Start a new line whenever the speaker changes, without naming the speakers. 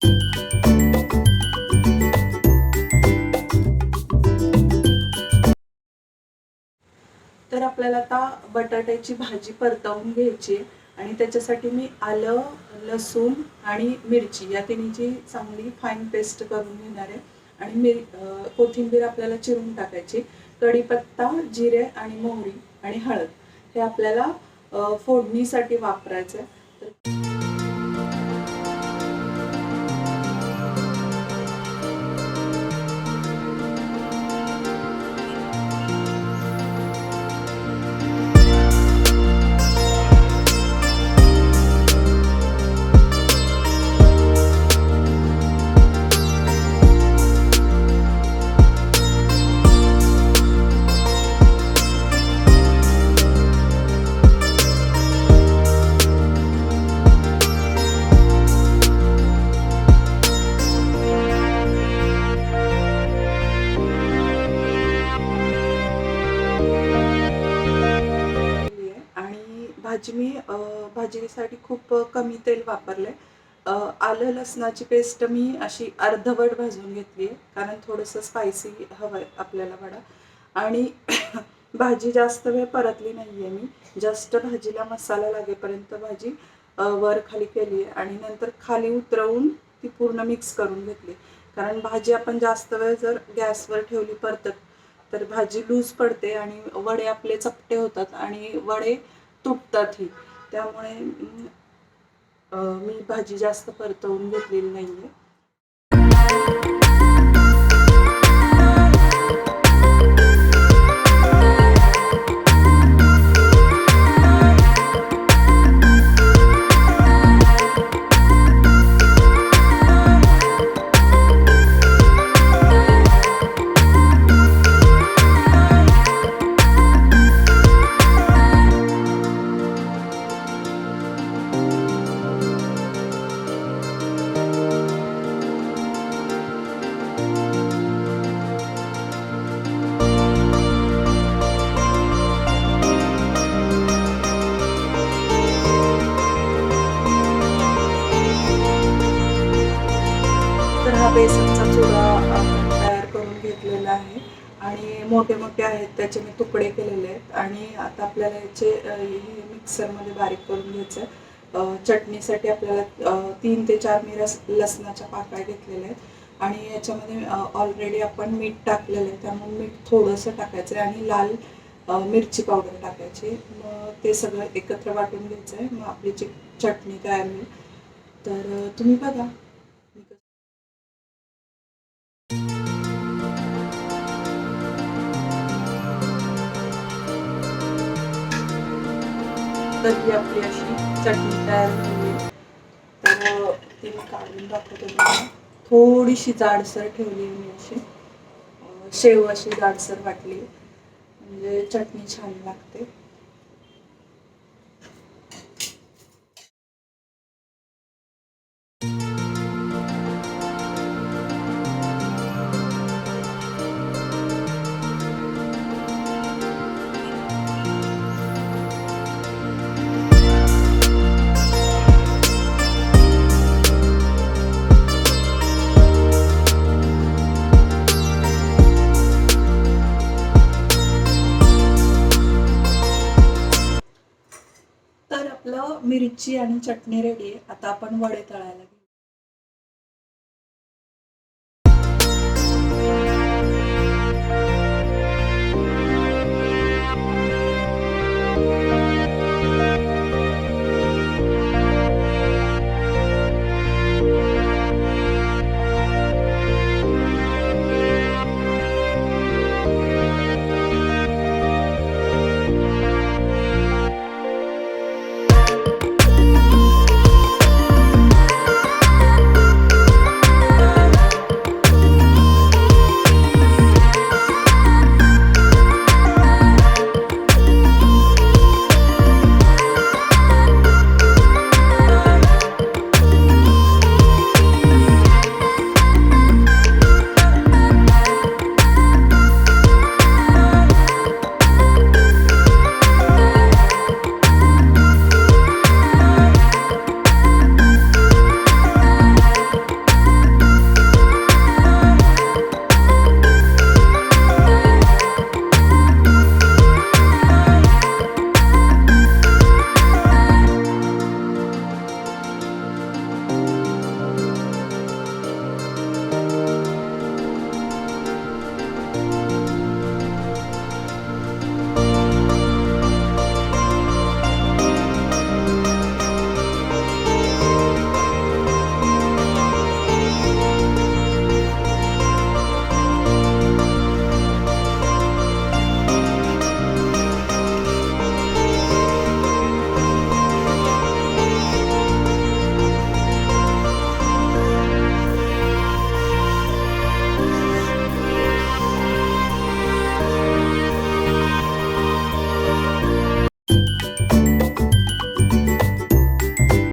तर आपल्याला आता बटाट्याची भाजी परतवून घ्यायची आणि त्याच्यासाठी मी आलं, लसूण आणि मिरची या तिन्हीची चांगली फाईन पेस्ट करून घेणार आहे. आणि कोथिंबीर आपल्याला चिरून टाकायची. कढीपत्ता, जिरे आणि मोहरी आणि हळद हे आपल्याला फोडणीसाठी वापरायचं आहे. भाजी मी भाजीसाठी खूप कमी तेल वापरले. आलं लसणाची पेस्ट मी अशी अर्धवट भाजून घेतली आहे, कारण थोडंसं स्पायसी हवं आहे आपल्याला वडा. आणि भाजी जास्त वेळ परतली नाही आहे मी. जस्ट भाजीला मसाला लागेपर्यंत भाजी वर खाली केली आहे आणि नंतर खाली उतरवून ती पूर्ण मिक्स करून घेतली. कारण भाजी आपण जास्त वेळ जर गॅसवर ठेवली परतत तर भाजी लूज पडते आणि वडे आपले चपटे होतात आणि वडे तुटतातही. त्यामुळे मी भाजी जास्त परतवून घेतलेली नाहीये. तर हा बेसनचा चुरा आपण तयार करून घेतलेला आहे आणि मोठे मोठे आहेत त्याचे मी तुकडे केलेले आहेत. आणि आता आपल्याला याचे हे मिक्सरमध्ये बारीक करून घ्यायचं आहे. चटणीसाठी आपल्याला 3 ते 4 मी लसणाच्या पाकळ्या घेतलेल्या आहेत आणि याच्यामध्ये ऑलरेडी आपण मीठ टाकलेलं आहे, त्यामुळे मीठ थोडंसं टाकायचं आहे आणि लाल मिरची पावडर टाकायची. मग ते सगळं एकत्र वाटून घ्यायचं आहे. मग आपली चटणी तयार होईल. तर तुम्ही बघा. तर ही आपली अशी चटणी तयार झाली आहे. तर ती मी काढून दाखवते तुम्हाला. थोडीशी जाडसर ठेवली मी अशी, शेव अशी जाडसर वाटली म्हणजे चटणी छान लागते. तर आपलं मिरची आणि चटणी रेडी आहे. आता आपण वडे तळायला घेऊ.